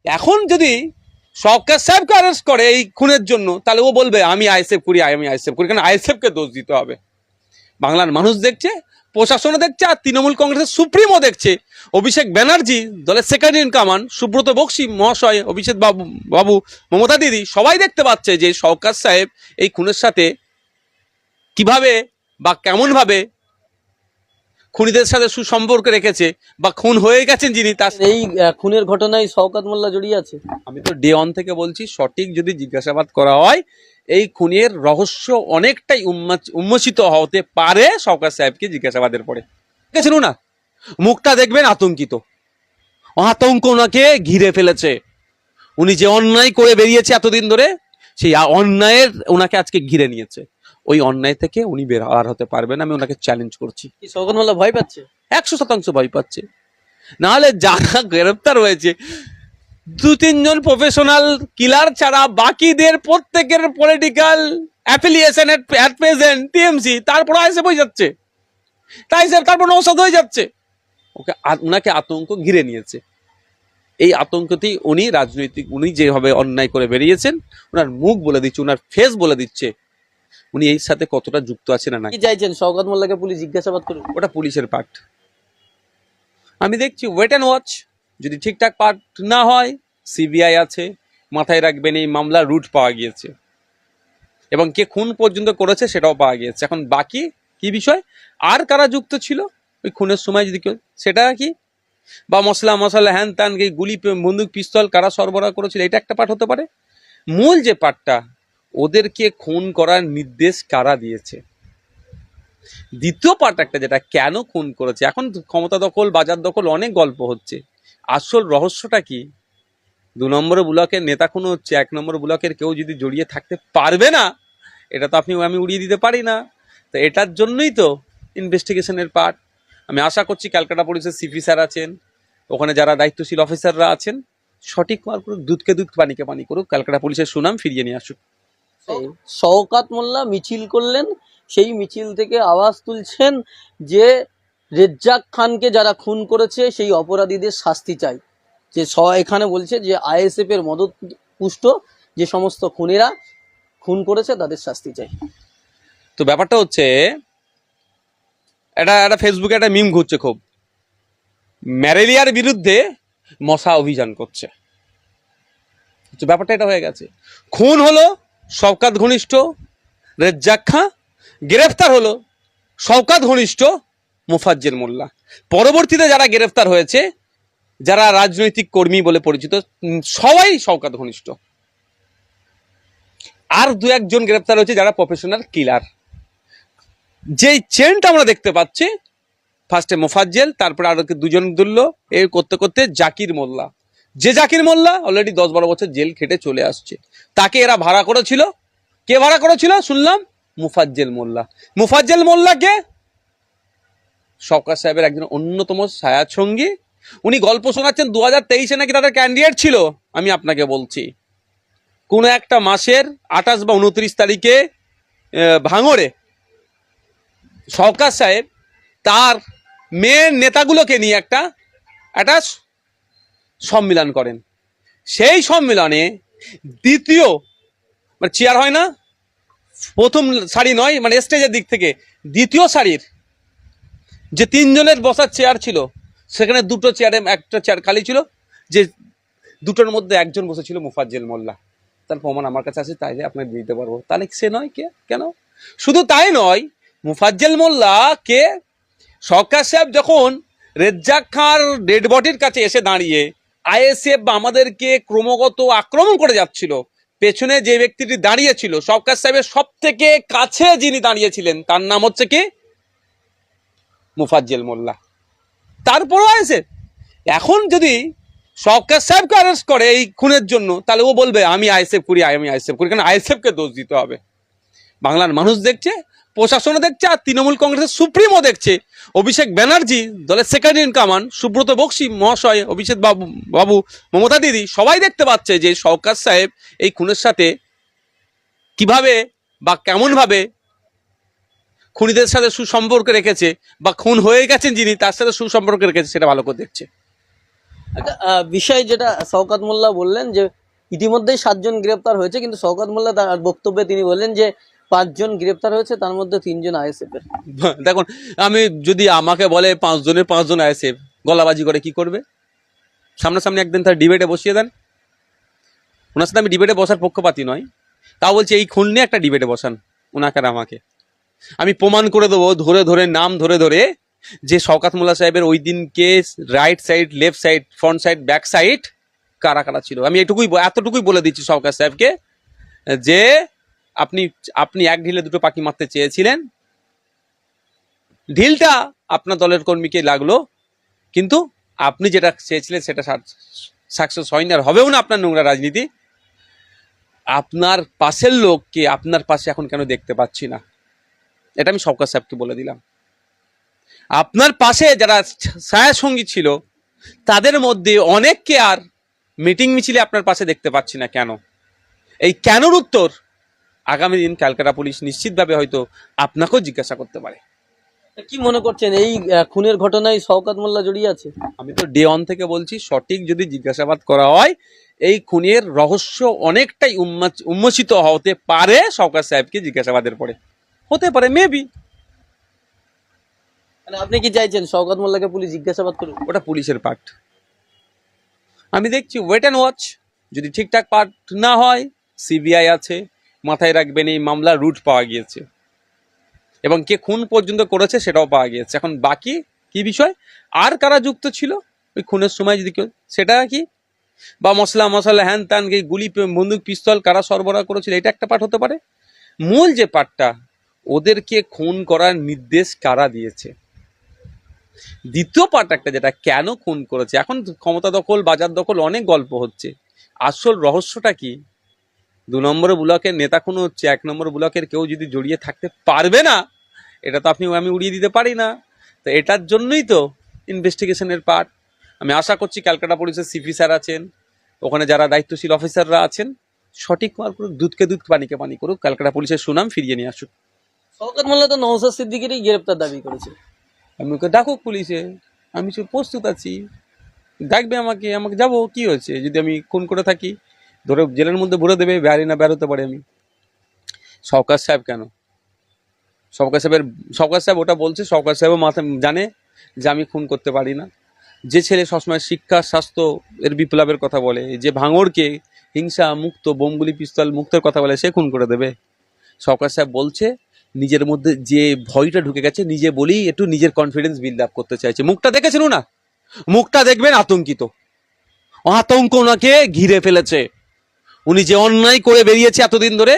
এখন যদি সরকার সাহেবকে অ্যারেস্ট করে এই খুনের জন্য, তাহলে ও বলবে আমি আইএসএফ করি, আমি আইএসএফ করি, কারণ আইএসএফকে দোষ দিতে হবে। বাংলার মানুষ দেখছে, প্রশাসনও দেখছে, আর তৃণমূল কংগ্রেসের সুপ্রিমো দেখছে। অভিষেক ব্যানার্জি, দলের second in command Subrata Bakshi মহাশয়, অভিষেক বাবু, মমতা দিদি, সবাই দেখতে পাচ্ছে যে সরকার সাহেব এই খুনের সাথে কিভাবে বা কেমনভাবে খুনিদের সাথে সুসম্পর্ক রেখেছে, বা খুন হয়ে গেছেন যিনি, তার এই খুনের ঘটনায় শওকত মোল্লা জড়িয়ে আছে। আমি তো ডে ওয়ান থেকে বলছি, সঠিক যদি জিজ্ঞাসাবাদ করা হয় এই খুনের রহস্য অনেকটাই উন্মোচিত হতে পারে সরকার সাহেবকে জিজ্ঞাসাবাদের পরে। দেখেছেন না, মুখটা দেখবেন আতঙ্কিত, আতঙ্ক ওনাকে ঘিরে ফেলেছে। উনি যে অন্যায় করে বেরিয়েছে এতদিন ধরে, সেই অন্যায়ের ওনাকে আজকে ঘিরে নিয়েছে। ওই অন্যায় থেকে উনি বের হতে পারবেন, আমি ওনাকে চ্যালেঞ্জ করছি। শওকত মোল্লা ভয় পাচ্ছে, 100% ভয় পাচ্ছে। নাহলে যারা গ্রেপ্তার হয়েছে, 2-3 জন প্রফেশনাল কিলার ছাড়া বাকিদের প্রত্যেকের political affiliation at present TMC, তারপর আইসে বই যাচ্ছে, তাই স্যার তারপর নৌসাদ হয়ে যাচ্ছে। ওনাকে আতঙ্ক ঘিরে নিয়েছে। এই আতঙ্কতেই উনি রাজনৈতিক, উনি যেভাবে অন্যায় করে বেরিয়েছেন, ওনার মুখ বলে দিচ্ছে, ওনার ফেস বলে দিচ্ছে উনি এই সাথে কতটা যুক্ত আছেন না। কি চাইছেন শওকত মোল্লাকে পুলিশ জিজ্ঞাসাবাদ করুন? ওটা পুলিশের পার্ট, আমি দেখছি, ওয়েট অ্যান্ড ওয়াচ। যদি ঠিকঠাক পার্ট না হয়, সিবিআই আছে, মাথায় রাখবেন এই মামলার রুট পাওয়া গিয়েছে এবং কে খুন পর্যন্ত করেছে সেটাও পাওয়া গিয়েছে। এখন বাকি কি বিষয়, আর কারা যুক্ত ছিল ওই খুনের সময়, যদি কেউ সেটা কি, বা মশলা হ্যান ত্যান, গুলি, বন্দুক, পিস্তল কারা সরবরাহ করেছিল, এটা একটা পার্ট হতে পারে। মূল যে পার্টটা, ওদেরকে খুন করার নির্দেশ কারা দিয়েছে। দ্বিতীয় পার্ট একটা, যেটা কেন খুন করেছে। এখন ক্ষমতা দখল, বাজার দখল, অনেক গল্প হচ্ছে, আসল রহস্যটা কি? 2 নম্বর ব্লকের নেতা খুন হচ্ছে, 1 নম্বর ব্লকের কেউ যদি জড়িয়ে থাকতে পারবে না, এটা তো আমি উড়িয়ে দিতে পারি না। তো এটার জন্যই তো ইনভেস্টিগেশনের পার্ট। আমি আশা করছি ক্যালকাটা পুলিশের সিপি স্যার আছেন, ওখানে যারা দায়িত্বশীল অফিসাররা আছেন, সঠিক মার করুক, দুধকে দুধ, পানিকে পানি করুক, ক্যালকাটা পুলিশের সুনাম ফিরিয়ে নিয়ে আসুক। শওকত মোল্লা মিছিল করলেন, সেই মিছিল থেকে আওয়াজ তুলছেন যে রেজ্জাক খানকে যারা খুন করেছে সেই অপরাধীদের শাস্তি চাই। যে এখানে বলছে যে আইএসএফ এর মদত পুষ্ট যে সমস্ত খুনিরা খুন করেছে তাদের শাস্তি চাই। তো ব্যাপারটা হচ্ছে, এটা ফেসবুকে একটা মিম ঘুরছে খুব, ম্যালেরিয়ার বিরুদ্ধে মশা অভিযান করছে। তো ব্যাপারটা এটা হয়ে গেছে, খুন হলো শওকত ঘনিষ্ঠ রেজ্জাক খাঁ, গ্রেফতার হলো শওকত ঘনিষ্ঠ মোফাজ্জেল মোল্লা। পরবর্তীতে যারা গ্রেফতার হয়েছে, যারা রাজনৈতিক কর্মী বলে পরিচিত, সবাই শওকত ঘনিষ্ঠ। আর 2-1 জন গ্রেফতার হয়েছে যারা প্রফেশনাল কিলার। যেই চেনটা আমরা দেখতে পাচ্ছি, ফার্স্টে মোফাজ্জেল, তারপরে আরো 2 জন দুলল, এই করতে করতে জাকির মোল্লা। যে জাকির মোল্লা অলরেডি 10-12 বছর জেল খেটে চলে আসছে, তাকে এরা ভাড়া করেছিল। কে ভাড়া করেছিল শুনলাম? মুফাজ্জেল মোল্লা। মুফাজ্জেল মোল্লাকে সরকার সাহেবের একজন অন্যতম ছায়া সঙ্গী। উনি গল্প শোনাচ্ছেন 2023-এ নাকি তাদের ক্যান্ডিডেট ছিল। আমি আপনাকে বলছি, কোন একটা মাসের 28 বা 29 তারিখে ভাঙড়ে সরকার সাহেব তার মেয়ের নেতাগুলোকে নিয়ে একটা সম্মেলন করেন। সেই সম্মেলনে দ্বিতীয়, মানে চেয়ার হয় না, প্রথম সারি নয়, মানে স্টেজের দিক থেকে দ্বিতীয় সারির যে 3 জনের বসার চেয়ার ছিল, সেখানে 2টো চেয়ারে, একটা চেয়ার খালি ছিল, যে 2টোর মধ্যে একজন বসেছিল মুফাজ্জেল মোল্লা। তার প্রমাণ আমার কাছে আছে, তাই আপনাকে দিতে পারবো। তাহলে সে নয় কে? কেন? শুধু তাই নয়, মুফাজ্জেল মোল্লা কে সরকার সাহেব যখন রেজ্জাক খাঁর ডেড বডির কাছে এসে দাঁড়িয়ে আইএসএফ আমাদেরকে ক্রমাগত আক্রমণ করে যাচ্ছিল, পেছনে যে ব্যক্তিটি দাঁড়িয়েছিল, সরকার সাহেবের সব থেকে কাছে যিনি দাঁড়িয়েছিলেন, তার নাম হচ্ছে কি? মুফাজ্জেল মোল্লা। তারপরও আছে। এখন যদি সরকার সাহেবকে অ্যারেস্ট করে এই খুনের জন্য, তাহলে ও বলবে আমি আইএসএফ করি, আমি আইএসএফ করি, কারণ আইএসএফকে দোষ দিতে হবে। বাংলার মানুষ দেখছে, প্রশাসনও দেখছে, আর তৃণমূল কংগ্রেসের সুপ্রিমো দেখছে। অভিষেক ব্যানার্জি, দলের second in command Subrata Bakshi মহাশয়, অভিষেক বাবু, মমতা দিদি, সবাই দেখতে পাচ্ছে যে সরকার সাহেব এই খুনের সাথে কিভাবে বা কেমনভাবে খুনিদের সাথে সুসম্পর্ক রেখেছে, বা খুন হয়ে গেছেন যিনি, তার সাথে সুসম্পর্ক রেখেছে, সেটা ভালো করে দেখছে। একটা বিষয় যেটা শওকত মোল্লা বললেন যে ইতিমধ্যেই 7 জন গ্রেপ্তার হয়েছে, কিন্তু শওকত মোল্লা তার বক্তব্যে তিনি বললেন যে 5 জন গ্রেপ্তার হয়েছে, তার মধ্যে 3 জন আইএসএফ এর। দেখুন, আমি যদি আমাকে বলে 5 জনের 5 জন আসে গলাবাজি করে কি করবে? সামনাসামনি একদিন তার ডিবেটে বসিয়ে দেন। ওনার সাথে আমি ডিবেটে বসার পক্ষপাতী নয়, তাও বলছি এই খুন নিয়ে একটা ডিবেটে বসান ওনাকে আর আমাকে। আমি প্রমাণ করে দেবো ধরে ধরে, নাম ধরে ধরে, যে শওকত মোল্লা সাহেবের ওই দিনকে right side, left side, front side, back side কারা কারা ছিল। আমি এতটুকুই বলে দিচ্ছি শওকত সাহেবকে, যে আপনি আপনি এক ঢিলে দুটো পাখি মারতে চেয়েছিলেন, ঢিলটা আপনার দলের কর্মীকে লাগলো, কিন্তু আপনি যেটা চেয়েছিলেন সেটা সাকসেস হয়নি, আর হবেও না আপনার নোংরা রাজনীতি। আপনার পাশের লোককে আপনার পাশে এখন কেন দেখতে পাচ্ছি না, এটা আমি শওকত সাহেবকে বলে দিলাম। আপনার পাশে যারা ছায়া সঙ্গী ছিল তাদের মধ্যে অনেককে আর মিটিং মিছিলে আপনার পাশে দেখতে পাচ্ছি না কেন? এই কেনর উত্তর আগামী দিন ক্যালকাটা পুলিশ নিশ্চিতভাবে হয়তো আপনাকেও জিজ্ঞাসা করতে পারে। কি মনে করছেন এই খুনের ঘটনায় শওকত মোল্লা জড়িয়ে আছে? আমি তো ডে অন থেকে বলছি, সঠিক যদি জিজ্ঞাসাবাদ করা হয় এই খুনের রহস্য অনেকটাই উন্মোচিত হতে পারে শওকত সাহেবকে জিজ্ঞাসাবাদের পরে, হতে পারে মেবি। মানে আপনি কি চাইছেন শওকত মোল্লাকে পুলিশ জিজ্ঞাসাবাদ করুক? ওটা পুলিশের পার্ট, আমি দেখছি ওয়েট অ্যান্ড ওয়াচ। যদি ঠিকঠাক পার্ট না হয়, সিবিআই আছে, মাথায় রাখবেন এই মামলার রুট পাওয়া গিয়েছে এবং কে খুন পর্যন্ত করেছে সেটাও পাওয়া গিয়েছে। এখন বাকি কি বিষয়, আর কারা যুক্ত ছিল ওই খুনের সময় যদি কেউ, সেটা কি, বা মশলা হ্যান ত্যান, গুলি, বন্দুক, পিস্তল কারা সরবরাহ করেছিল, এটা একটা পার্ট হতে পারে। মূল যে পার্টটা, ওদেরকে খুন করার নির্দেশ কারা দিয়েছে, দ্বিতীয় পার্ট একটা যেটা কেন খুন করেছে। এখন ক্ষমতা দখল, বাজার দখল, অনেক গল্প হচ্ছে, আসল রহস্যটা কি? 2 নম্বর ব্লকের নেতা খুন হচ্ছে, 1 নম্বর ব্লকের কেউ যদি জড়িয়ে থাকতে পারবে না, এটা তো আমি উড়িয়ে দিতে পারি না। তো এটার জন্যই তো ইনভেস্টিগেশনের পার্ট। আমি আশা করছি ক্যালকাটা পুলিশের সিপি স্যার আছেন, ওখানে যারা দায়িত্বশীল অফিসাররা আছেন, সঠিক মার করুক, দুধকে দুধ পানিকে পানি করুক, ক্যালকাটা পুলিশের সুনাম ফিরিয়ে নিয়ে আসুক। শওকত মোল্লা তো নওশাদ সিদ্দিকীরই গ্রেপ্তার দাবি করেছে। আমি ওকে ডাকুক পুলিশে, আমি প্রস্তুত আছি, ডাকবে আমাকে, যাবো, কি হয়েছে? যদি আমি খুন করে থাকি, ধরে জেলের মধ্যে ভরে দেবে, বেরোতে পারি আমি। শওকত সাহেব কেন, শওকত সাহেব ওটা বলছে, শওকত সাহেবও মাথা জানে যে আমি খুন করতে পারি না। যে ছেলে সবসময় শিক্ষা, স্বাস্থ্য এর বিপ্লবের কথা বলে, যে ভাঙড়কে হিংসা মুক্ত, বোমগুলি, পিস্তল মুক্তের কথা বলে, সে খুন করে দেবে? শওকত সাহেব বলছে নিজের মধ্যে যে ভয়টা ঢুকে গেছে, নিজে বলেই একটু নিজের কনফিডেন্স বিল্ড আপ করতে চাইছে। মুখটা দেখেছেন না, মুখটা দেখবেন আতঙ্কিত, আতঙ্ক ওনাকে ঘিরে ফেলেছে। উনি যে অন্যায় করে বেরিয়েছে এতদিন ধরে,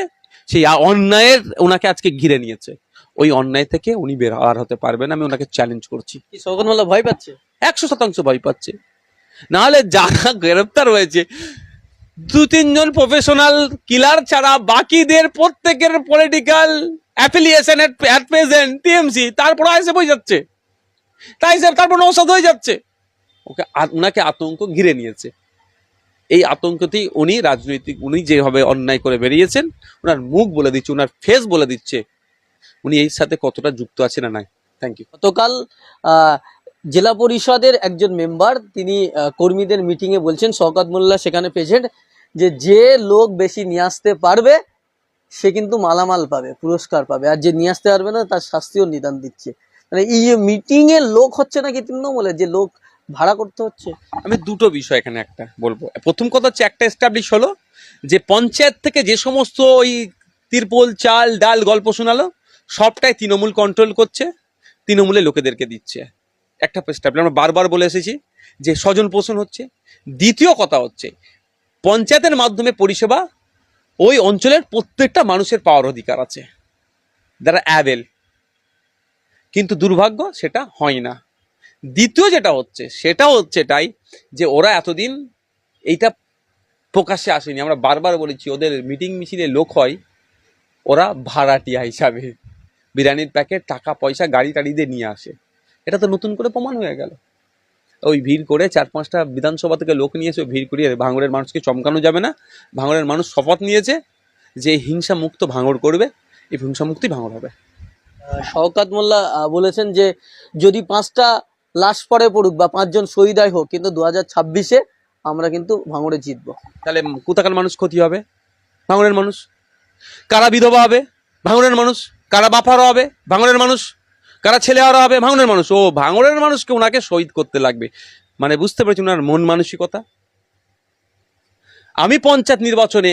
সেই অন্যায়ের ওনাকে আজকে ঘিরে নিয়েছে। ওই অন্যায় থেকে উনি বের আর হতে পারবেন, আমি ওনাকে চ্যালেঞ্জ করছি। কি শওকত মোল্লা ভয় পাচ্ছে? 100% ভয় পাচ্ছে। নাহলে যারা গ্রেপ্তার হয়েছে 2-3 জন প্রফেশনাল কিলার ছাড়া বাকিদের প্রত্যেকের political affiliation at present TMC, তারপর আইসে বই যাচ্ছে, তাই স্যার তারপর নৌসাদ হয়ে যাচ্ছে। ওনাকে আতঙ্ক ঘিরে নিয়েছে। এই আতঙ্কতেই উনি রাজনৈতিক, উনি যেভাবে অন্যায় করে বেরিয়েছেন, ওনার মুখ বলে দিচ্ছে, ওনার ফেস বলে দিচ্ছে উনি এই সাথে কতটা যুক্ত আছে না নাই। Thank you. গতকাল জেলা পরিষদের একজন মেম্বার তিনি কর্মীদের মিটিং এ বলছেন, শওকত মোল্লা সেখানে প্রেজেন্ট, যে লোক বেশি নিয়ে আসতে পারবে সে কিন্তু মালামাল পাবে, পুরস্কার পাবে, আর যে নিয়ে আসতে পারবে না তার শাস্তিও নিদান দিচ্ছে। মানে এই মিটিং এর লোক হচ্ছে নাকি তৃণমূলের, যে লোক ভাড়া করতে হচ্ছে। আমি দুটো বিষয় এখানে একটা বলবো। প্রথম কথা হচ্ছে, একটা এস্টাবলিশ হলো যে পঞ্চায়েত থেকে যে সমস্ত ওই তিরপল, চাল, ডাল গল্প শোনালো, সবটাই তৃণমূল কন্ট্রোল করছে, তৃণমূলের লোকেদেরকে দিচ্ছে। একটা এস্টাবলিশ, আমরা বারবার বলে এসেছি যে স্বজন পোষণ হচ্ছে। দ্বিতীয় কথা হচ্ছে, পঞ্চায়েতের মাধ্যমে পরিষেবা ওই অঞ্চলের প্রত্যেকটা মানুষের পাওয়ার অধিকার আছে, যারা অ্যাভেল, কিন্তু দুর্ভাগ্য সেটা হয় না। দ্বিতীয় যেটা হচ্ছে সেটা হচ্ছে এটাই যে ওরা এতদিন এইটা প্রকাশ্যে আসেনি। আমরা বারবার বলেছি, ওদের মিটিং মিছিলে লোক হয় ওরা ভাড়াটিয়া হিসাবে, বিরিয়ানির প্যাকেট, টাকা পয়সা, গাড়ি টাড়ি দিয়ে নিয়ে আসে। এটা তো নতুন করে প্রমাণ হয়ে গেল। ওই ভিড় করে 4-5টা বিধানসভা থেকে লোক নিয়েছে, ভিড় করিয়ে ভাঙড়ের মানুষকে চমকানো যাবে না। ভাঙড়ের মানুষ শপথ নিয়েছে যে হিংসা মুক্ত ভাঙড় করবে, এই হিংসা মুক্তি ভাঙড় হবে। শওকত মোল্লা বলেছেন যে যদি 5টা লাশ পরে পড়ুক বা 5 জন শহীদ হোক, কিন্তু 2026-এ আমরা কিন্তু ভাঙড়ে জিতবো। তাহলে কোথাকার মানুষ ক্ষতি হবে? ভাঙড়ের মানুষ। কারা বিধবা হবে? ভাঙড়ের মানুষ। কারা বাপারা হবে? ভাঙড়ের মানুষ। কারা ছেলেরা হবে? ভাঙড়ের মানুষ। ও ভাঙড়ের মানুষকে ওনাকে শহীদ করতে লাগবে, মানে বুঝতে পেরেছি ওনার মন মানসিকতা। আমি পঞ্চায়েত নির্বাচনে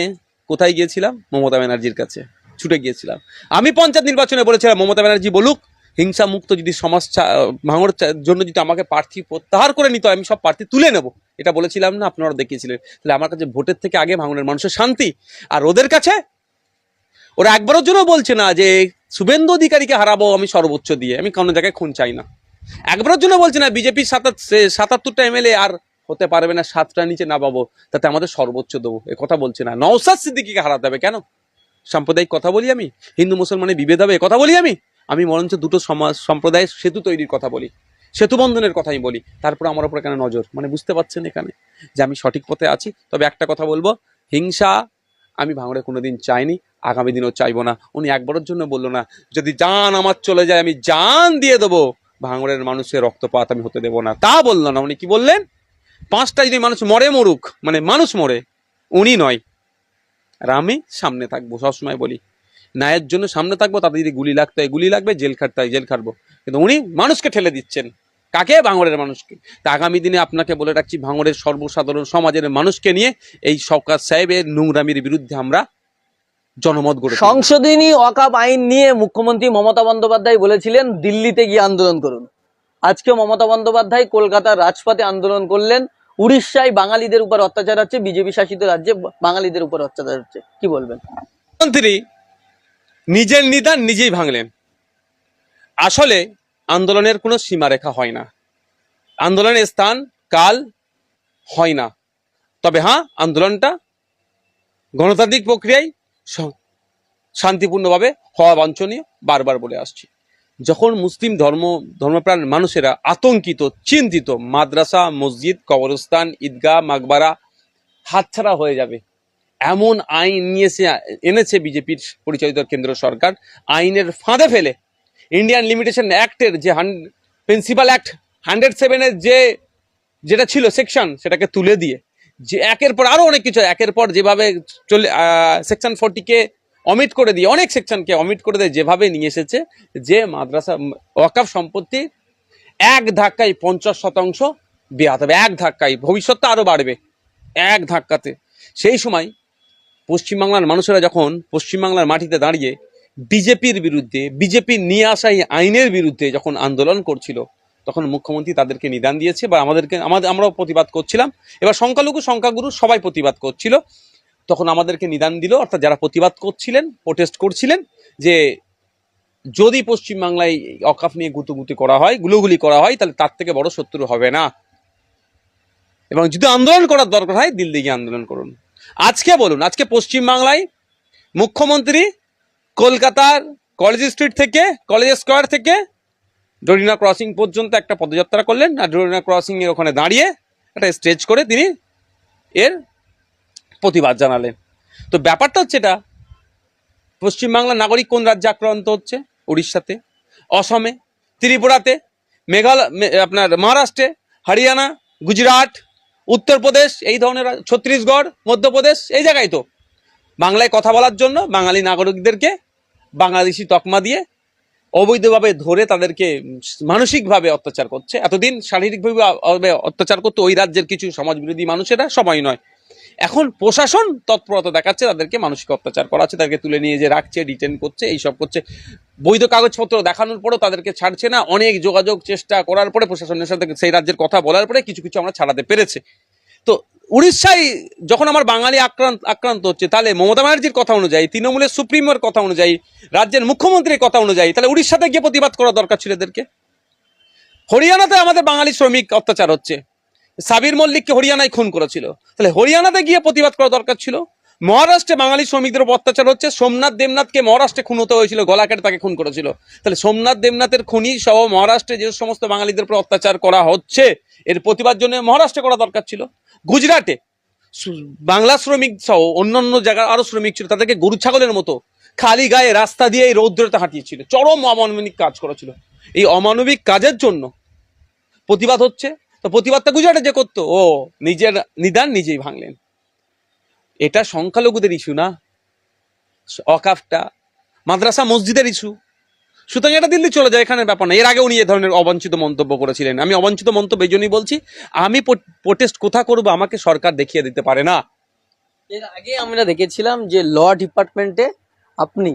কোথায় গিয়েছিলাম? মমতা ব্যানার্জির কাছে ছুটে গিয়েছিলাম। আমি পঞ্চায়েত নির্বাচনে বলেছিলাম মমতা ব্যানার্জি বলুক হিংসা মুক্ত যদি সমাজ ভাঙড় জন্য যদি আমাকে প্রার্থী প্রত্যাহার করে নিত আমি সব প্রার্থী তুলে নেব, এটা বলেছিলাম না? আপনারা দেখিয়েছিলেন। তাহলে আমার কাছে ভোটের থেকে আগে ভাঙড়ের মানুষের শান্তি, আর ওদের কাছে ওরা একবারের জন্য বলছে না যে শুভেন্দু অধিকারীকে হারাবো আমি সর্বোচ্চ দিয়ে, আমি কোনো জায়গায় খুন চাই না। একবারের জন্য বলছে না বিজেপির 77টা এমএলএ আর হতে পারবে না, 7টা নিচে না পাবো তাতে আমাদের সর্বোচ্চ দেবো, এ কথা বলছে না। নওশাদ সিদ্দিকীকে হারাতে হবে কেন? সাম্প্রদায়িক কথা বলি আমি? হিন্দু মুসলমানের বিভেদ হবে এ কথা বলি আমি? আমি বরঞ্চ দুটো সমাজ সম্প্রদায়ের সেতু তৈরির কথা বলি, সেতু বন্ধনের কথাই বলি। তারপর আমার উপর কেন নজর? মানে বুঝতে পারছেন এখানে যে আমি সঠিক পথে আছি। তবে একটা কথা বলবো, হিংসা আমি ভাঙড়ে কোনোদিন চাইনি, আগামী দিনেও চাইবো না। উনি একবারের জন্য বললো না যদি জান আমার চলে যায় আমি জান দিয়ে দেবো, ভাঙড়ের মানুষের রক্তপাত আমি হতে দেবো না, তা বললো না। উনি কি বললেন? 5টা যদি মানুষ মরে মরুক, মানে মানুষ মরে, উনি নয়। আর আমি সামনে থাকবো, সবসময় বলি ন্যায়ের জন্য সামনে থাকবো। তাদের যদি গুলি লাগতে হয় গুলি লাগবে, জেল খাটতে হয় জেল খাটবো, কিন্তু উনি মানুষকে ঠেলে দিচ্ছেন। কাকে? ভাঙড়ের মানুষকে। তা আগামী দিনে আপনাকে বলে রাখছি ভাঙড়ের সর্বসাধারণ সমাজের মানুষকে নিয়ে এই শওকত সাহেবের নোংরামির বিরুদ্ধে আমরা জনমত গড়ে তুলব। সংশোধনী ওয়াকফ আইন নিয়ে মুখ্যমন্ত্রী মমতা বন্দ্যোপাধ্যায় বলেছিলেন দিল্লিতে গিয়ে আন্দোলন করুন। আজকে মমতা বন্দ্যোপাধ্যায় কলকাতার রাজপথে আন্দোলন করলেন। উড়িষ্যায় বাঙালিদের উপর অত্যাচার হচ্ছে, বিজেপি শাসিত রাজ্যে বাঙালিদের উপর অত্যাচার হচ্ছে, কি বলবেন? মন্ত্রী নিজের নিদান নিজেই ভাঙলেন। আসলে আন্দোলনের কোনো সীমারেখা হয় না, আন্দোলনের স্থান কাল হয় না। তবে হ্যাঁ, আন্দোলনটা গণতান্ত্রিক প্রক্রিয়ায় শান্তিপূর্ণভাবে হওয়া বাঞ্ছনীয়, বারবার বলে আসছি। যখন মুসলিম ধর্মপ্রাণ মানুষেরা আতঙ্কিত, চিন্তিত, মাদ্রাসা, মসজিদ, কবরস্থান, ঈদগাহ, মাকবারা হাতছাড়া হয়ে যাবে এমন আইন নিয়ে এনেছে বিজেপির পরিচালিত কেন্দ্র সরকার। আইনের ফাঁদে ফেলে ইন্ডিয়ান লিমিটেশন অ্যাক্টের যে প্রিন্সিপাল অ্যাক্ট 107-এর যেটা ছিল সেকশন, সেটাকে তুলে দিয়ে যে একের পর আরো অনেক কিছু একের পর যেভাবে চলে সেকশন 40-কে অমিট করে দিয়ে, অনেক সেকশনকে অমিট করে দিয়ে যেভাবে নিয়ে এসেছে যে মাদ্রাসা ওয়াকফ সম্পত্তি এক ধাক্কায় 50% বেয়াত হবে, এক ধাক্কায়। ভবিষ্যৎটা আরো বাড়বে এক ধাক্কাতে। সেই সময় পশ্চিমবাংলার মানুষেরা যখন পশ্চিমবাংলার মাটিতে দাঁড়িয়ে বিজেপির বিরুদ্ধে, বিজেপির নিয়ে আসা এই আইনের বিরুদ্ধে যখন আন্দোলন করছিল, তখন মুখ্যমন্ত্রী তাদেরকে নিদান দিয়েছে বা আমরাও প্রতিবাদ করছিলাম। এবার সংখ্যালঘু সংখ্যাগুরু সবাই প্রতিবাদ করছিল, তখন আমাদেরকে নিদান দিল। অর্থাৎ যারা প্রতিবাদ করছিলেন, প্রোটেস্ট করছিলেন যে যদি পশ্চিমবাংলায় ওয়াকফ নিয়ে গুতুগুতি করা হয়, গুলোগুলি করা হয়, তাহলে তার থেকে বড় শত্রু হবে না, এবং যদি আন্দোলন করার দরকার হয় দিল্লি গিয়ে আন্দোলন করুন। আজকে বলুন, আজকে পশ্চিমবাংলায় মুখ্যমন্ত্রী কলকাতার কলেজ স্ট্রিট থেকে, কলেজ স্কোয়ার থেকে ডোরিনা ক্রসিং পর্যন্ত একটা পদযাত্রা করলেন, আর ডোরিনা ক্রসিং এর ওখানে দাঁড়িয়ে একটা স্টেজ করে তিনি এর প্রতিবাদ জানালেন। তো ব্যাপারটা হচ্ছে এটা, পশ্চিমবাংলার নাগরিক কোন রাজ্যে আক্রান্ত হচ্ছে? উড়িষ্যাতে, অসমে, ত্রিপুরাতে, মেঘালয়, আপনার মহারাষ্ট্রে, হরিয়ানা, গুজরাট, উত্তরপ্রদেশ, এই ধরনের ছত্তিশগড়, মধ্যপ্রদেশ, এই জায়গায় তো বাংলায় কথা বলার জন্য বাঙালি নাগরিকদেরকে বাংলাদেশি তকমা দিয়ে অবৈধভাবে ধরে তাদেরকে মানসিকভাবে অত্যাচার করছে। এতদিন শারীরিকভাবে অত্যাচার করতো ওই রাজ্যের কিছু সমাজবিরোধী মানুষেরা, সবাই নয়। এখন প্রশাসন তৎপরতা দেখাচ্ছে, তাদেরকে মানসিক অত্যাচার করাচ্ছে, তাদেরকে তুলে নিয়ে যে রাখছে, ডিটেন করছে, এইসব করছে। বৈধ কাগজপত্র দেখানোর পরেও তাদেরকে ছাড়ছে না। অনেক যোগাযোগ চেষ্টা করার পরে, প্রশাসনের সাথে সেই রাজ্যের কথা বলার পরে কিছু কিছু আমরা ছাড়াতে পেরেছে। তো উড়িষ্যায় যখন আমার বাঙালি আক্রান্ত হচ্ছে, তাহলে মমতা ব্যানার্জির কথা অনুযায়ী, তৃণমূলের সুপ্রিমোর কথা অনুযায়ী, রাজ্যের মুখ্যমন্ত্রীর কথা অনুযায়ী, তাহলে উড়িষ্যাতে গিয়ে প্রতিবাদ করা দরকার ছিল এদেরকে। হরিয়ানাতে আমাদের বাঙালি শ্রমিক অত্যাচার হচ্ছে, সাবির মল্লিককে হরিয়ানায় খুন করেছিল, তাহলে হরিয়ানাতে গিয়ে প্রতিবাদ করা দরকার ছিল। মহারাষ্ট্রে বাঙালি শ্রমিকদের উপর অত্যাচার হচ্ছে, সোমনাথ দেবনাথকে মহারাষ্ট্রে খুন হতে হয়েছিল, গলা কেটে তাকে খুন করেছিল, তাহলে সোমনাথ দেবনাথের খুনি সহ মহারাষ্ট্রে যে সমস্ত বাঙালিদের উপর অত্যাচার করা হচ্ছে এর প্রতিবাদ জন্য মহারাষ্ট্রে করা দরকার ছিল। গুজরাটে বাংলা শ্রমিক সহ অন্যান্য জায়গার আরো শ্রমিক ছিল, তাদেরকে গরু ছাগলের মতো খালি গায়ে রাস্তা দিয়ে এই রৌদ্রতে হাঁটিয়েছিল, চরম অমানবিক কাজ করেছিল। এই অমানবিক কাজের জন্য প্রতিবাদ হচ্ছে, তো প্রতিবাদটা গুজরাটে যে করতো, ও নিজের নিদান নিজেই ভাঙলেন। এটা সংখ্যালঘুদের ইস্যু না, অকাফটা মাদ্রাসা মসজিদের ইস্যু। সুতরাং এটা দিল্লি চলে যায়, এখানে ব্যাপার না। এর আগে উনি এ ধরনের অবাঞ্ছিত মন্তব্য করেছিলেন। আমি অবাঞ্ছিত মন্তব্য এই জন্যই বলছি, আমি প্রোটেস্ট কোথা করবো আমাকে সরকার দেখিয়ে দিতে পারে না। এর আগে আমরা দেখেছিলাম যে ল ডিপার্টমেন্টে আপনি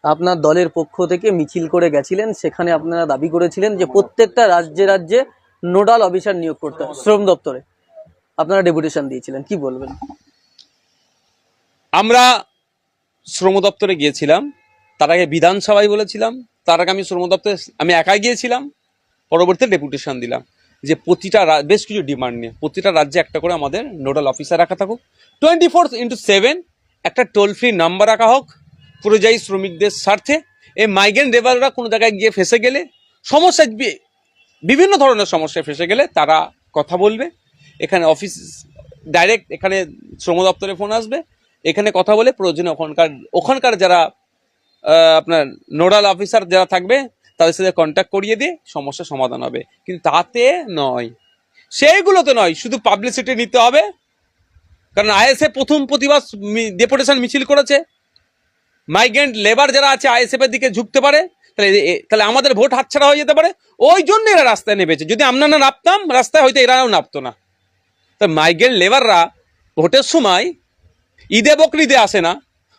আপনার দলের পক্ষ থেকে মিছিল করে গেছিলেন, সেখানে আপনারা দাবি করেছিলেন যে প্রত্যেকটা রাজ্যে রাজ্যে নোডাল অফিসার নিয়োগ করতে হবে, শ্রম দপ্তরে আপনারা ডেপুটেশন দিয়েছিলেন, কি বলবেন? আমরা শ্রম দপ্তরে গিয়েছিলাম, তার আগে বিধানসভায় বলেছিলাম, তার আগে আমি শ্রম দপ্তরে আমি একাই গিয়েছিলাম, পরবর্তীতে ডেপুটেশন দিলাম যে প্রতিটা বেশ কিছু ডিমান্ড নিয়ে প্রতিটা রাজ্যে একটা করে আমাদের নোডাল অফিসার রাখা থাকুক, 24/7 একটা টোল ফ্রি নাম্বার রাখা হোক পরিযায়ী শ্রমিকদের স্বার্থে। এই মাইগ্রেন্ট লেবাররা কোনো জায়গায় গিয়ে ফেসে গেলে, সমস্যা বিভিন্ন ধরনের সমস্যায় ফেসে গেলে তারা কথা বলবে, এখানে অফিস ডাইরেক্ট এখানে শ্রম দপ্তরে ফোন আসবে, এখানে কথা বলে প্রয়োজনে ওখানকার যারা আপনার নোডাল অফিসার যারা থাকবে তাদের সাথে কন্ট্যাক্ট করিয়ে দিয়ে সমস্যার সমাধান হবে। কিন্তু তাতে নয়, সেইগুলোতে নয়, শুধু পাবলিসিটি নিতে হবে। কারণ আইএসএফ প্রথম প্রতিবাদ ডেপুটেশন মিছিল করেছে, মাইগ্রেন্ট লেবার যারা আছে আইএসএফ এর দিকে ঝুঁকতে পারে, তাহলে আমাদের ভোট হাতছাড়া হয়ে যেতে পারে। ওই জন্য এরা রাস্তায় নেমেছে। যদি আমরা না নামতাম রাস্তায়, হয়তো এরাও নামতো না। তো মাইগ্রেন্ট লেবাররা ভোটের সময় ঈদে বকরিদে আসে না,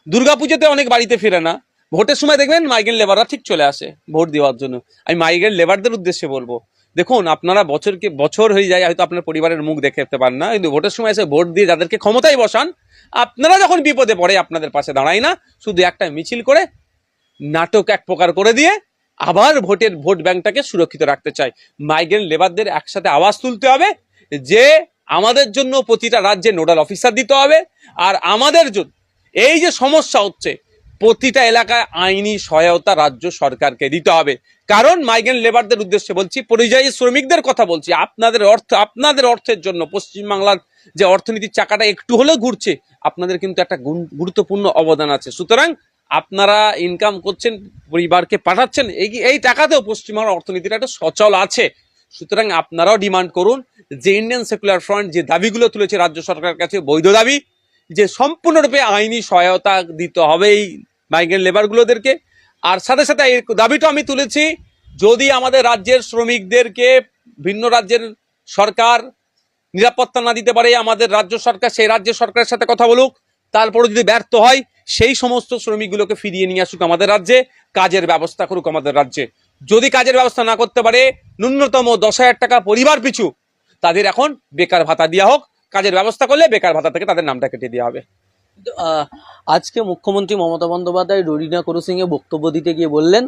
দুর্গাপুজোতে অনেক বাড়িতে ফিরে না, ভোটের সময় দেখবেন মাইগ্রেন্ট লেবাররা ঠিক চলে আসে ভোট দেওয়ার জন্য। আমি মাইগ্রেন্ট লেবারদের উদ্দেশ্যে বলবো, দেখুন আপনারা বছর হয়ে যায়, হয়তো আপনার পরিবারের মুখ দেখতে পান না, কিন্তু ভোটের সময় এসে ভোট দিয়ে যাদেরকে ক্ষমতায় বসান, আপনারা যখন বিপদে পড়ে আপনাদের পাশে দাঁড়ায় না, শুধু একটা মিছিল করে নাটক এক প্রকার করে দিয়ে আবার ভোট ব্যাংকটাকে সুরক্ষিত রাখতে চায়। মাইগ্রেন্ট লেবারদের একসাথে আওয়াজ তুলতে হবে যে আমাদের জন্য প্রতিটা রাজ্যে নোডাল অফিসার দিতে হবে, আর আমাদের জন্য এই যে সমস্যা হচ্ছে প্রতিটা এলাকায় আইনি সহায়তা রাজ্য সরকারকে দিতে হবে। কারণ মাইগ্রেন্ট লেবারদের উদ্দেশ্যে বলছি, পরিযায়ী শ্রমিকদের কথা বলছি, আপনাদের অর্থের জন্য পশ্চিমবাংলার যে অর্থনীতির চাকাটা একটু হলেও ঘুরছে, আপনাদের কিন্তু একটা গুরুত্বপূর্ণ অবদান আছে। সুতরাং আপনারা ইনকাম করছেন, পরিবারকে পাঠাচ্ছেন, এই টাকাতেও পশ্চিমবাংলার অর্থনীতিটা একটা সচল আছে। সুতরাং আপনারাও ডিমান্ড করুন যে ইন্ডিয়ান সেকুলার ফ্রন্ট যে দাবিগুলো তুলেছে রাজ্য সরকারের কাছে বৈধ দাবি, যে সম্পূর্ণরূপে আইনি সহায়তা দিতে হবে এই মাইগ্রেন্ট লেবারগুলোদেরকে। আর সাথে সাথে এই দাবিটা আমি তুলেছি, যদি আমাদের রাজ্যের শ্রমিকদেরকে ভিন্ন রাজ্যের সরকার নিরাপত্তা না দিতে পারে, আমাদের রাজ্য সরকার সেই রাজ্যের সরকারের সাথে কথা বলুক, তারপরে যদি ব্যর্থ হয় সেই সমস্ত শ্রমিকগুলোকে ফিরিয়ে নিয়ে আসুক আমাদের রাজ্যে, কাজের ব্যবস্থা করুক আমাদের রাজ্যে। যদি কাজের ব্যবস্থা না করতে পারে, ন্যূনতম 10,000 টাকা পরিবার পিছু তাদের এখন বেকার ভাতা দেওয়া হোক, কাজের ব্যবস্থা করলে বেকার ভাতা থেকে তাদের নামটা কেটে দেওয়া হবে। আজকে মুখ্যমন্ত্রী মমতা বন্দ্যোপাধ্যায় ররিনা করুসিংহে বক্তব্য দিতে গিয়ে বললেন,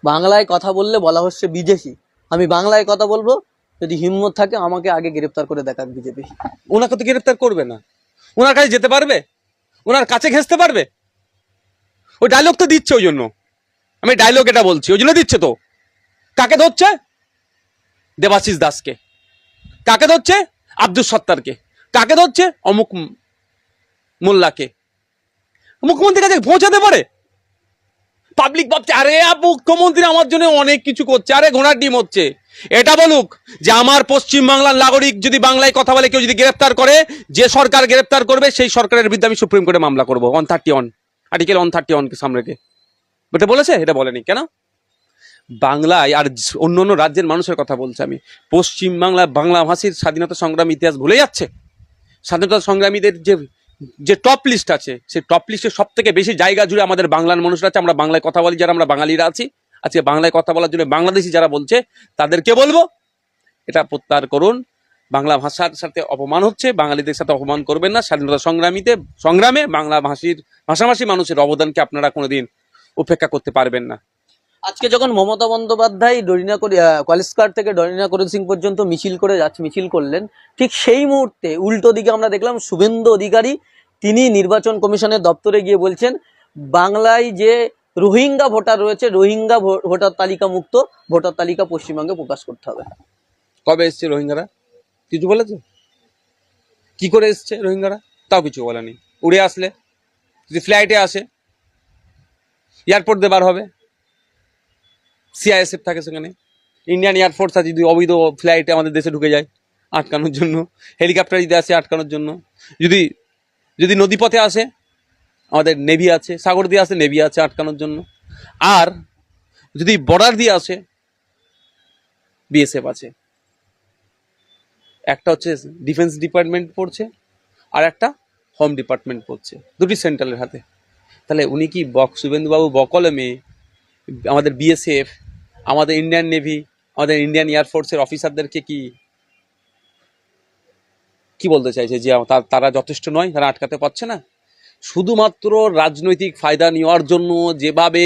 বাংলায় কথা বললে বলা হচ্ছে বিদেশি, আমি বাংলায় কথা বলবো, যদি হিম্মত থাকে আমাকে আগে গ্রেপ্তার করে দেখাক বিজেপি। ওনাকে তো গ্রেপ্তার করবে না, ওনার কাছে যেতে পারবে, ওনার কাছে ঘেঁচতে পারবে? ওই ডায়লগ তো দিচ্ছে, ওই জন্য আমি ডায়লগ এটা বলছি, ওই জন্য দিচ্ছে। তো কাকে ধরছে? দেবাশিস দাসকে। কাকে ধরছে? আব্দুল সত্তারকে। কাকে ধরছে? অমুক মোল্লাকে। মুখ্যমন্ত্রীর কাছে পৌঁছাতে পারে? পাবলিক ভাবছে আরে মুখ্যমন্ত্রী আমার জন্য অনেক কিছু করছে, আরে ঘোড়ার ডিম হচ্ছে। এটা বলুক যে আমার পশ্চিম বাংলার নাগরিক যদি বাংলায় কথা বলে কেউ যদি গ্রেফতার করে, যে সরকার গ্রেফতার করবে সেই সরকারের বিরুদ্ধে আমি সুপ্রিম কোর্টে মামলা করবো। 131 আর্টিকেল 131 কে সামনে রেখে। এটা বলেছে? এটা বলেনি কেন? বাংলায় আর অন্য অন্য রাজ্যের মানুষের কথা বলছে আমি। পশ্চিম বাংলা বাংলা ভাষীর স্বাধীনতা সংগ্রাম ইতিহাস ভুলে যাচ্ছে। স্বাধীনতা সংগ্রামীদের যে টপ লিস্ট আছে, সেই টপ লিস্টের সব থেকে বেশি জায়গা জুড়ে আমাদের বাংলার মানুষরা আছে। আমরা বাংলায় কথা বলি যারা, আমরা বাঙালিরা আছি। আজকে বাংলায় কথা বলার জন্য বাংলাদেশি যারা বলছে তাদেরকে বলবো এটা প্রত্যাহার করুন। বাংলা ভাষার সাথে অপমান হচ্ছে, বাঙালিদের সাথে অপমান করবেন না। স্বাধীনতা সংগ্রামে বাংলা ভাষাভাষী মানুষের অবদানকে আপনারা কোনোদিন উপেক্ষা করতে পারবেন না। আজকে যখন মমতা বন্দ্যোপাধ্যায় কলেজকার থেকে ডরিনা করুন পর্যন্ত মিছিল করলেন, ঠিক সেই মুহূর্তে উল্টো দিকে আমরা দেখলাম শুভেন্দু অধিকারী, তিনি নির্বাচন কমিশনের দপ্তরে গিয়ে বলছেন বাংলায় যে রোহিঙ্গা ভোটার রয়েছে, রোহিঙ্গা ভোটার তালিকা মুক্ত ভোটার তালিকা পশ্চিমবঙ্গে প্রকাশ করতে হবে। কবে এসছে রোহিঙ্গারা? কিছু বলেছে? কি করে এসছে রোহিঙ্গারা? তাও কিছু বলেনি। উড়ে আসলে, যদি ফ্লাইটে আসে, এয়ারপোর্ট দেবার হবে, সিআইএসএফ থাকে সেখানে, ইন্ডিয়ান এয়ারফোর্স আছে, যদি অবৈধ ফ্লাইটে আমাদের দেশে ঢুকে যায় আটকানোর জন্য, হেলিকপ্টার যদি আসে আটকানোর জন্য, যদি যদি নদীপথে আসে আমাদের নেভি আছে, সাগর দিয়ে আসে নেভি আছে আটকানোর জন্য, আর যদি বর্ডার দিয়ে আসে বিএসএফ আছে। একটা হচ্ছে ডিফেন্স ডিপার্টমেন্ট পড়ছে, আর একটা হোম ডিপার্টমেন্ট পড়ছে, দুটি সেন্ট্রালের হাতে। তাহলে উনি কি শুভেন্দুবাবু বকলমে আমাদের বিএসএফ, আমাদের ইন্ডিয়ান নেভি, আমাদের ইন্ডিয়ান এয়ারফোর্সের অফিসারদেরকে কি কি বলতে চাইছে যে তারা যথেষ্ট নয়, তারা আটকাতে পারছে না? শুধুমাত্র রাজনৈতিক ফায়দা নেওয়ার জন্য যেভাবে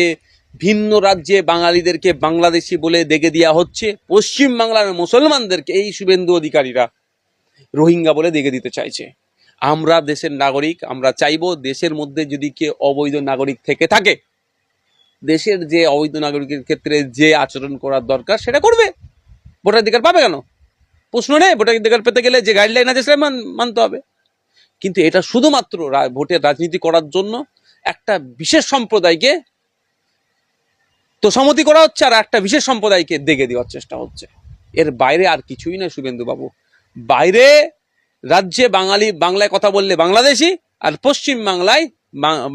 ভিন্ন রাজ্যে বাঙালিদেরকে বাংলাদেশি বলে দেখে দেওয়া হচ্ছে, পশ্চিম বাংলার মুসলমানদেরকে এই শুভেন্দু অধিকারীরা রোহিঙ্গা বলে দেখে দিতে চাইছে। আমরা দেশের নাগরিক, আমরা চাইবো দেশের মধ্যে যদি কেউ অবৈধ নাগরিক থেকে থাকে, দেশের যে অবৈধ নাগরিকের ক্ষেত্রে যে আচরণ করার দরকার সেটা করবে। ভোটাধিকার পাবে কেন? প্রশ্ন নেই। ভোটাধিকার পেতে গেলে যে গাইডলাইন আছে সেটা মানতে হবে। কিন্তু এটা শুধুমাত্র ভোটের রাজনীতি করার জন্য একটা বিশেষ সম্প্রদায়কে তোষামতি করা হচ্ছে, আর একটা বিশেষ সম্প্রদায়কে দেখে দেওয়ার চেষ্টা হচ্ছে। এর বাইরে আর কিছুই নয় শুভেন্দু বাবু। বাইরে রাজ্যে বাংলায় কথা বললে বাংলাদেশি, আর পশ্চিম বাংলায়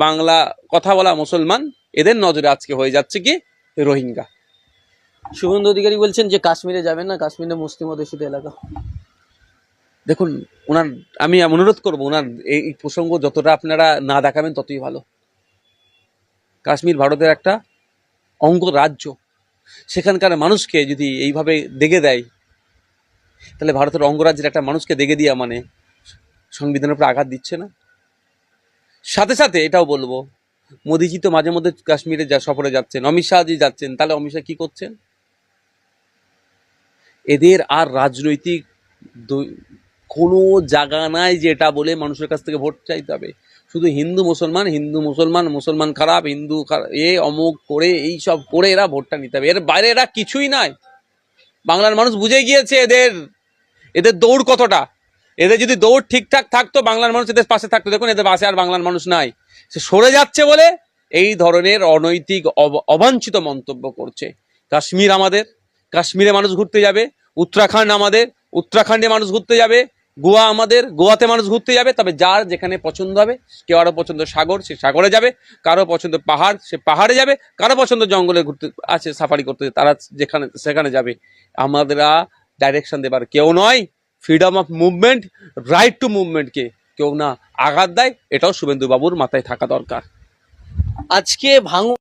বাংলা কথা বলা মুসলমান, এদের নজরে আজকে হয়ে যাচ্ছে কি রোহিঙ্গা। শুভেন্দু অধিকারী বলছেন যে কাশ্মীরে যাবেন না, কাশ্মীরে মুসলিম অধ্যুষিত এলাকা। দেখুন, আমি অনুরোধ করবো ওনার এই প্রসঙ্গ যতটা আপনারা না দেখাবেন ততই ভালো। কাশ্মীর ভারতের একটা অঙ্গ রাজ্য, সেখানকার মানুষকে যদি এইভাবে দেখে দেয়, তাহলে ভারতের অঙ্গরাজ্যের একটা মানুষকে দেখে দেওয়া মানে সংবিধানের উপর আঘাত দিচ্ছে না? সাথে সাথে এটাও বলবো, মোদিজি তো মাঝে মধ্যে কাশ্মীরে সফরে যাচ্ছেন, অমিত শাহজি যাচ্ছেন, তাহলে অমিত শাহ কি করছেন? এদের আর রাজনৈতিক কোনো জায়গা নাই যেটা বলে মানুষের কাছ থেকে ভোট চাইতে হবে। শুধু হিন্দু মুসলমান, হিন্দু মুসলমান, মুসলমান খারাপ, হিন্দু অমুক করে এই সব করে এরা ভোটটা নিতে হবে। এর বাইরে এরা কিছুই নাই। বাংলার মানুষ বুঝে গিয়েছে এদের দৌড় কতটা। এদের যদি দৌড় ঠিকঠাক থাকতো, বাংলার মানুষ এদের পাশে থাকতো। দেখুন এদের পাশে আর বাংলার মানুষ নাই, সে সরে যাচ্ছে বলে এই ধরনের অনৈতিক অবাঞ্ছিত মন্তব্য করছে। কাশ্মীর আমাদের, কাশ্মীরে মানুষ ঘুরতে যাবে। উত্তরাখণ্ড আমাদের, উত্তরাখণ্ডে মানুষ ঘুরতে যাবে। গোয়া আমাদের, গোয়াতে মানুষ ঘুরতে যাবে। তবে যার যেখানে পছন্দ হবে, কেউ আরো পছন্দ সাগর, সে সাগরে যাবে। কারো পছন্দ পাহাড়, সে পাহাড়ে যাবে। কারো পছন্দ জঙ্গলে ঘুরতে আছে, সাফারি করতে, তারা সেখানে যাবে। আমাদেরা ডাইরেকশন দেবার কেউ নয়। Freedom of movement, right to মুভমেন্টকে কেউ না আঘাত দেয়, এটাও শুভেন্দু বাবুর মাথায় থাকা দরকার। আজকে ভাঙন